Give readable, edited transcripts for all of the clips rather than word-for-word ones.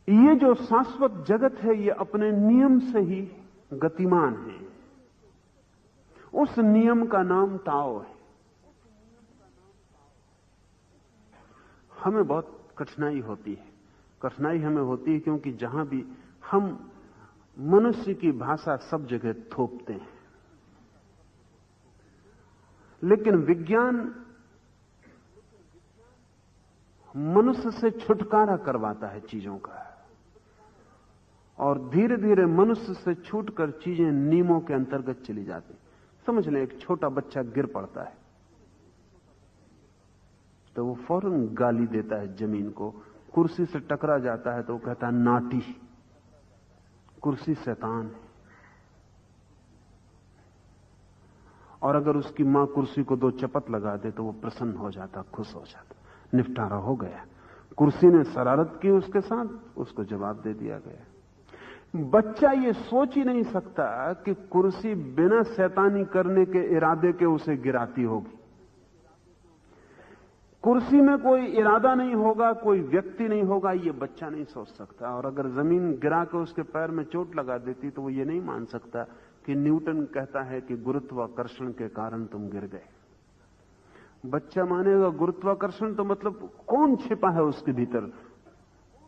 ये जो शाश्वत जगत है ये अपने नियम से ही गतिमान है। उस नियम का नाम ताओ है। हमें बहुत कठिनाई होती है। कठिनाई हमें होती है क्योंकि जहां भी हम मनुष्य की भाषा सब जगह थोपते हैं, लेकिन विज्ञान मनुष्य से छुटकारा करवाता है चीजों का, और धीरे धीरे मनुष्य से छूटकर चीजें नियमों के अंतर्गत चली जाती। समझ लें, एक छोटा बच्चा गिर पड़ता है तो वो फौरन गाली देता है जमीन को। कुर्सी से टकरा जाता है तो वो कहता है नाटी, कुर्सी शैतान है। और अगर उसकी मां कुर्सी को 2 चपत लगा दे तो वो प्रसन्न हो जाता, खुश हो जाता, निपटारा हो गया। कुर्सी ने शरारत की उसके साथ, उसको जवाब दे दिया गया। बच्चा ये सोच ही नहीं सकता कि कुर्सी बिना शैतानी करने के इरादे के उसे गिराती होगी। कुर्सी में कोई इरादा नहीं होगा, कोई व्यक्ति नहीं होगा, ये बच्चा नहीं सोच सकता। और अगर जमीन गिरा के उसके पैर में चोट लगा देती तो वो ये नहीं मान सकता कि न्यूटन कहता है कि गुरुत्वाकर्षण के कारण तुम गिर गए। बच्चा मानेगा गुरुत्वाकर्षण तो मतलब कौन छिपा है उसके भीतर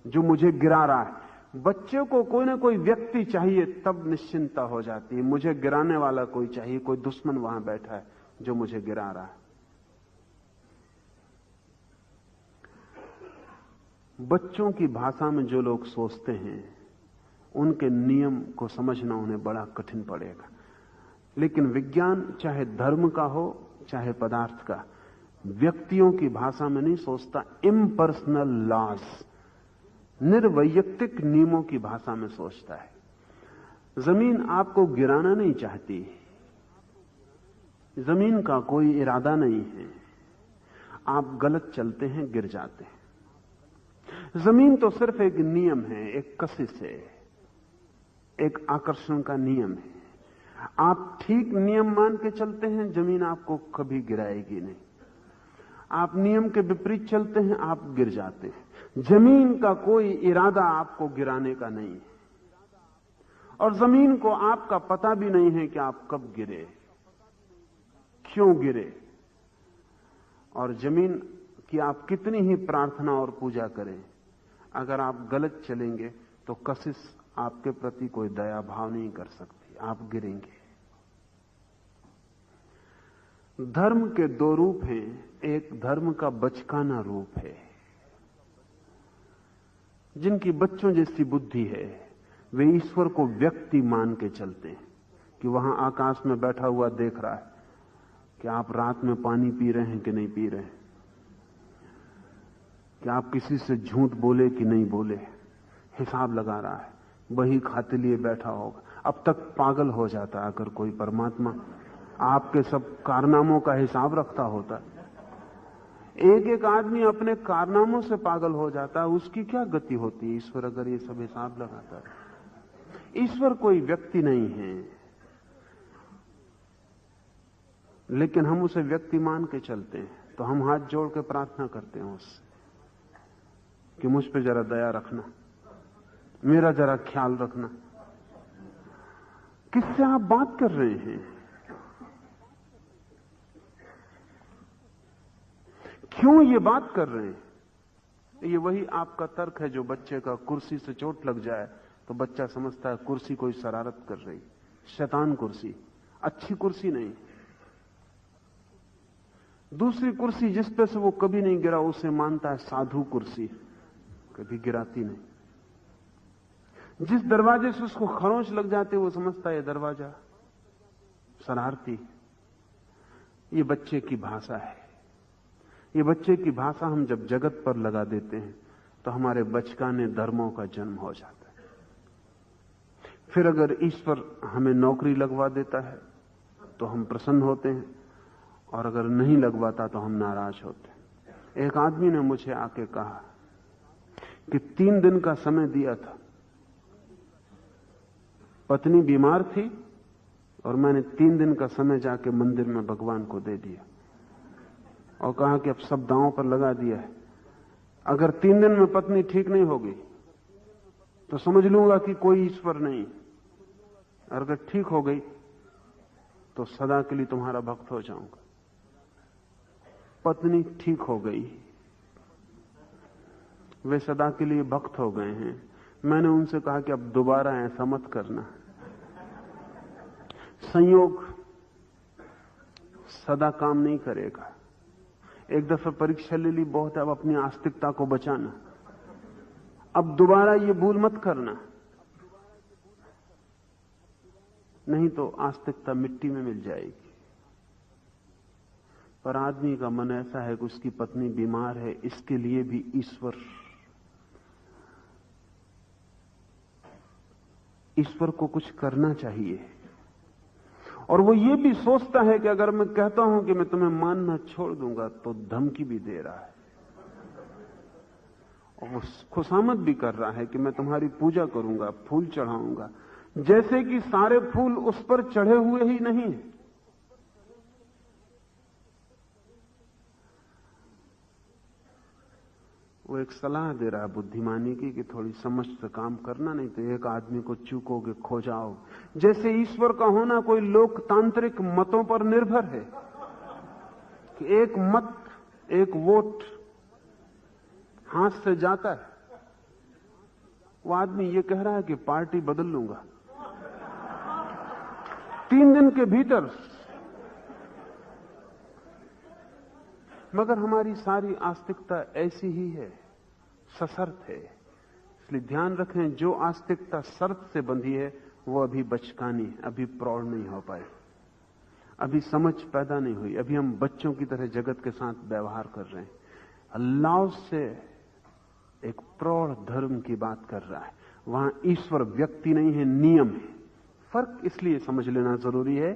जो मुझे गिरा रहा है। बच्चे को कोई ना कोई व्यक्ति चाहिए, तब निश्चिंता हो जाती है। मुझे गिराने वाला कोई चाहिए, कोई दुश्मन वहां बैठा है जो मुझे गिरा रहा है। बच्चों की भाषा में जो लोग सोचते हैं उनके नियम को समझना उन्हें बड़ा कठिन पड़ेगा। लेकिन विज्ञान चाहे धर्म का हो चाहे पदार्थ का, व्यक्तियों की भाषा में नहीं सोचता। इम्पर्सनल लॉज, निर्वैयक्तिक नियमों की भाषा में सोचता है। जमीन आपको गिराना नहीं चाहती, जमीन का कोई इरादा नहीं है। आप गलत चलते हैं, गिर जाते हैं। जमीन तो सिर्फ एक नियम है, एक कशिश है, एक आकर्षण का नियम है। आप ठीक नियम मान के चलते हैं, जमीन आपको कभी गिराएगी नहीं। आप नियम के विपरीत चलते हैं, आप गिर जाते हैं। जमीन का कोई इरादा आपको गिराने का नहीं है, और जमीन को आपका पता भी नहीं है कि आप कब गिरे, क्यों गिरे। और जमीन की आप कितनी ही प्रार्थना और पूजा करें, अगर आप गलत चलेंगे तो कशिश आपके प्रति कोई दया भाव नहीं कर सकती, आप गिरेंगे। धर्म के 2 रूप हैं। एक धर्म का बचकाना रूप है। जिनकी बच्चों जैसी बुद्धि है वे ईश्वर को व्यक्ति मान के चलते हैं कि वहां आकाश में बैठा हुआ देख रहा है कि आप रात में पानी पी रहे हैं कि नहीं पी रहे हैं, कि आप किसी से झूठ बोले कि नहीं बोले, हिसाब लगा रहा है, वही खाते लिए बैठा होगा। अब तक पागल हो जाता है अगर कोई परमात्मा आपके सब कारनामों का हिसाब रखता होता। एक एक आदमी अपने कारनामों से पागल हो जाता है, उसकी क्या गति होती है ईश्वर अगर ये सब हिसाब लगाता है। ईश्वर कोई व्यक्ति नहीं है, लेकिन हम उसे व्यक्ति मान के चलते हैं। तो हम हाथ जोड़ के प्रार्थना करते हैं उससे कि मुझ पे जरा दया रखना, मेरा जरा ख्याल रखना। किससे आप बात कर रहे हैं? क्यों ये बात कर रहे हैं? ये वही आपका तर्क है जो बच्चे का कुर्सी से चोट लग जाए तो बच्चा समझता है कुर्सी कोई शरारत कर रही, शैतान कुर्सी, अच्छी कुर्सी नहीं। दूसरी कुर्सी जिस पे से वो कभी नहीं गिरा उसे मानता है साधु कुर्सी, कभी गिराती नहीं। जिस दरवाजे से उसको खरोंच लग जाते वो समझता है दरवाजा शरारती। ये बच्चे की भाषा है। ये बच्चे की भाषा हम जब जगत पर लगा देते हैं तो हमारे बचकाने धर्मों का जन्म हो जाता है। फिर अगर ईश्वर हमें नौकरी लगवा देता है तो हम प्रसन्न होते हैं, और अगर नहीं लगवाता तो हम नाराज होते हैं। एक आदमी ने मुझे आके कहा कि 3 दिन का समय दिया था, पत्नी बीमार थी और मैंने 3 दिन का समय जाके मंदिर में भगवान को दे दिया और कहा कि अब सब दांव पर लगा दिया है। अगर 3 दिन में पत्नी ठीक नहीं होगी तो समझ लूंगा कि कोई ईश्वर नहीं। और अगर ठीक हो गई तो सदा के लिए तुम्हारा भक्त हो जाऊंगा। पत्नी ठीक हो गई, वे सदा के लिए भक्त हो गए हैं। मैंने उनसे कहा कि अब दोबारा ऐसा मत करना। संयोग सदा काम नहीं करेगा। एक दफा परीक्षा ले ली, बहुत है, अब अपनी आस्तिकता को बचाना। अब दोबारा ये भूल मत करना, नहीं तो आस्तिकता मिट्टी में मिल जाएगी। पर आदमी का मन ऐसा है कि उसकी पत्नी बीमार है, इसके लिए भी ईश्वर को कुछ करना चाहिए। और वो ये भी सोचता है कि अगर मैं कहता हूं कि मैं तुम्हें मानना छोड़ दूंगा तो धमकी भी दे रहा है, और वो खुशामद भी कर रहा है कि मैं तुम्हारी पूजा करूंगा, फूल चढ़ाऊंगा, जैसे कि सारे फूल उस पर चढ़े हुए ही नहीं। वो एक सलाह दे रहा है बुद्धिमानी की कि थोड़ी समझ से काम करना, नहीं तो एक आदमी को चूकोगे, खो जाओगे। जैसे ईश्वर का होना कोई लोकतांत्रिक मतों पर निर्भर है कि एक मत, एक वोट हाथ से जाता है। वो आदमी ये कह रहा है कि पार्टी बदल लूंगा 3 दिन के भीतर, मगर हमारी सारी आस्तिकता ऐसी ही है, सशर्त है। इसलिए ध्यान रखें, जो आस्तिकता शर्त से बंधी है वो अभी बचकानी, अभी प्रौढ़ नहीं हो पाई, अभी समझ पैदा नहीं हुई, अभी हम बच्चों की तरह जगत के साथ व्यवहार कर रहे हैं। अल्लाह से एक प्रौढ़ धर्म की बात कर रहा है। वहां ईश्वर व्यक्ति नहीं है, नियम है। फर्क इसलिए समझ लेना जरूरी है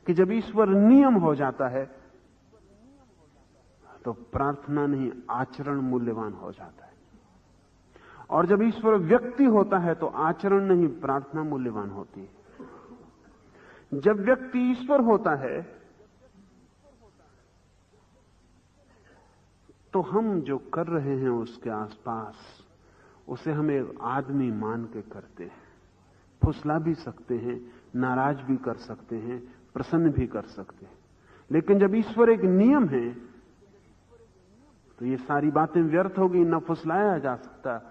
कि जब ईश्वर नियम हो जाता है तो प्रार्थना नहीं, आचरण मूल्यवान हो जाता है। और जब ईश्वर व्यक्ति होता है तो आचरण नहीं, प्रार्थना मूल्यवान होती है। जब व्यक्ति ईश्वर होता है तो हम जो कर रहे हैं उसके आसपास, उसे हम एक आदमी मान के करते हैं। फुसला भी सकते हैं, नाराज भी कर सकते हैं, प्रसन्न भी कर सकते हैं। लेकिन जब ईश्वर एक नियम है तो ये सारी बातें व्यर्थ होगी। न फुसलाया जा सकता,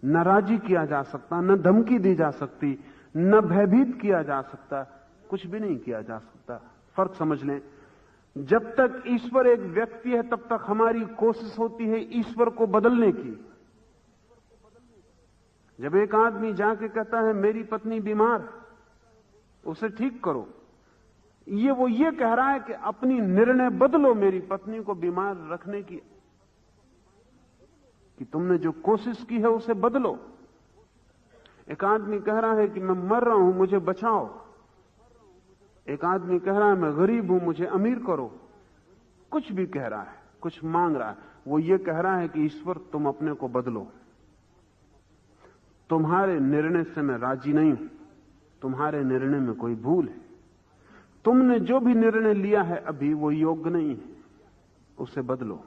न राजी किया जा सकता, न धमकी दी जा सकती, न भयभीत किया जा सकता, कुछ भी नहीं किया जा सकता। फर्क समझ लें, जब तक ईश्वर एक व्यक्ति है तब तक हमारी कोशिश होती है ईश्वर को बदलने की। जब एक आदमी जाके कहता है मेरी पत्नी बीमार, उसे ठीक करो, वो ये कह रहा है कि अपनी निर्णय बदलो मेरी पत्नी को बीमार रखने की, कि तुमने जो कोशिश की है उसे बदलो। एक आदमी कह रहा है कि मैं मर रहा हूं, मुझे बचाओ। एक आदमी कह रहा है मैं गरीब हूं, मुझे अमीर करो। कुछ भी कह रहा है, कुछ मांग रहा है। वो ये कह रहा है कि ईश्वर तुम अपने को बदलो, तुम्हारे निर्णय से मैं राजी नहीं हूं, तुम्हारे निर्णय में कोई भूल है, तुमने जो भी निर्णय लिया है अभी वो योग्य नहीं है, उसे बदलो।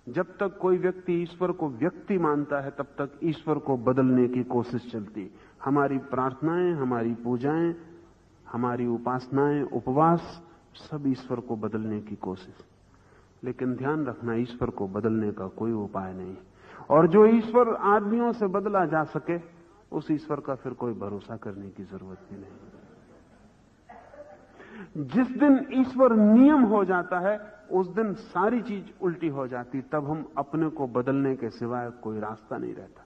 जब तक कोई व्यक्ति ईश्वर को व्यक्ति मानता है तब तक ईश्वर को बदलने की कोशिश चलती। हमारी प्रार्थनाएं, हमारी पूजाएं, हमारी उपासनाएं, उपवास, सब ईश्वर को बदलने की कोशिश। लेकिन ध्यान रखना, ईश्वर को बदलने का कोई उपाय नहीं। और जो ईश्वर आदमियों से बदला जा सके, उस ईश्वर का फिर कोई भरोसा करने की जरूरत भी नहीं। जिस दिन ईश्वर नियम हो जाता है उस दिन सारी चीज उल्टी हो जाती। तब हम अपने को बदलने के सिवाय कोई रास्ता नहीं रहता।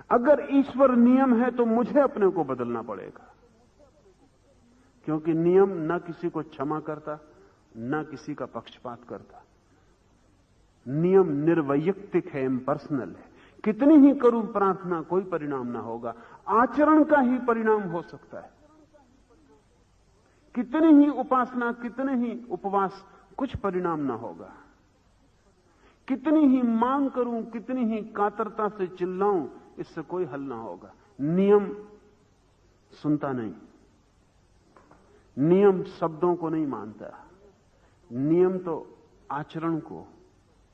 अगर ईश्वर नियम है तो मुझे अपने को बदलना पड़ेगा, क्योंकि नियम न किसी को क्षमा करता, न किसी का पक्षपात करता। नियम निर्वैयक्तिक है, इम्पर्सनल है। कितनी ही करूं प्रार्थना, कोई परिणाम ना होगा, आचरण का ही परिणाम हो सकता है। कितनी ही उपासना, कितने ही उपवास, कुछ परिणाम ना होगा। कितनी ही मांग करूं, कितनी ही कातरता से चिल्लाऊं, इससे कोई हल ना होगा। नियम सुनता नहीं, नियम शब्दों को नहीं मानता, नियम तो आचरण को,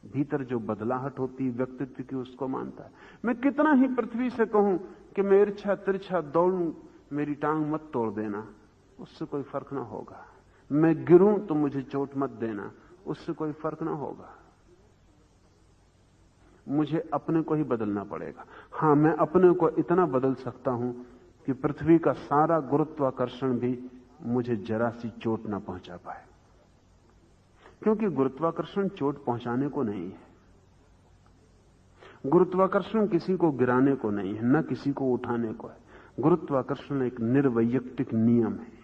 भीतर जो बदलाहट होती है व्यक्तित्व की, उसको मानता है। मैं कितना ही पृथ्वी से कहूं कि मैं इर्छा तिरछा दौड़ूं, मेरी टांग मत तोड़ देना, उससे कोई फर्क ना होगा। मैं गिरूं तो मुझे चोट मत देना, उससे कोई फर्क ना होगा। मुझे अपने को ही बदलना पड़ेगा। हां, मैं अपने को इतना बदल सकता हूं कि पृथ्वी का सारा गुरुत्वाकर्षण भी मुझे जरा सी चोट ना पहुंचा पाए, क्योंकि गुरुत्वाकर्षण चोट पहुंचाने को नहीं है। गुरुत्वाकर्षण किसी को गिराने को नहीं है, न किसी को उठाने को है। गुरुत्वाकर्षण एक निर्वैयक्तिक नियम है।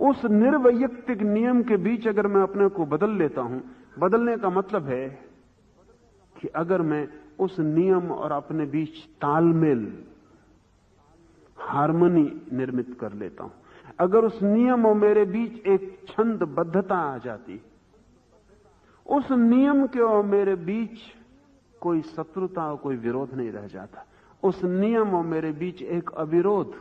उस निर्वैयक्तिक नियम के बीच अगर मैं अपने को बदल लेता हूं, बदलने का मतलब है कि अगर मैं उस नियम और अपने बीच तालमेल, हार्मनी निर्मित कर लेता हूं, अगर उस नियम और मेरे बीच एक छंदबद्धता आ जाती, उस नियम के और मेरे बीच कोई शत्रुता और कोई विरोध नहीं रह जाता, उस नियम और मेरे बीच एक अविरोध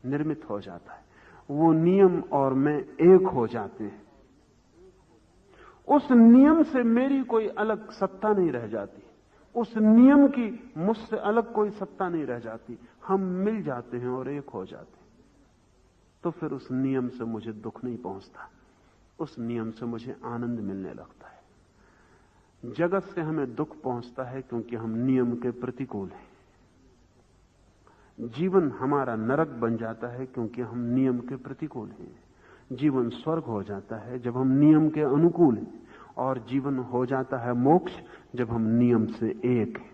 निर्मित हो जाता है। वो नियम और मैं एक हो जाते हैं। उस नियम से मेरी कोई अलग सत्ता नहीं रह जाती, उस नियम की मुझसे अलग कोई सत्ता नहीं रह जाती। हम मिल जाते हैं और एक हो जाते हैं। तो फिर उस नियम से मुझे दुख नहीं पहुंचता, उस नियम से मुझे आनंद मिलने लगता है। जगत से हमें दुख पहुंचता है क्योंकि हम नियम के प्रतिकूल हैं। जीवन हमारा नरक बन जाता है क्योंकि हम नियम के प्रतिकूल हैं। जीवन स्वर्ग हो जाता है जब हम नियम के अनुकूल हैं, और जीवन हो जाता है मोक्ष जब हम नियम से एक हैं।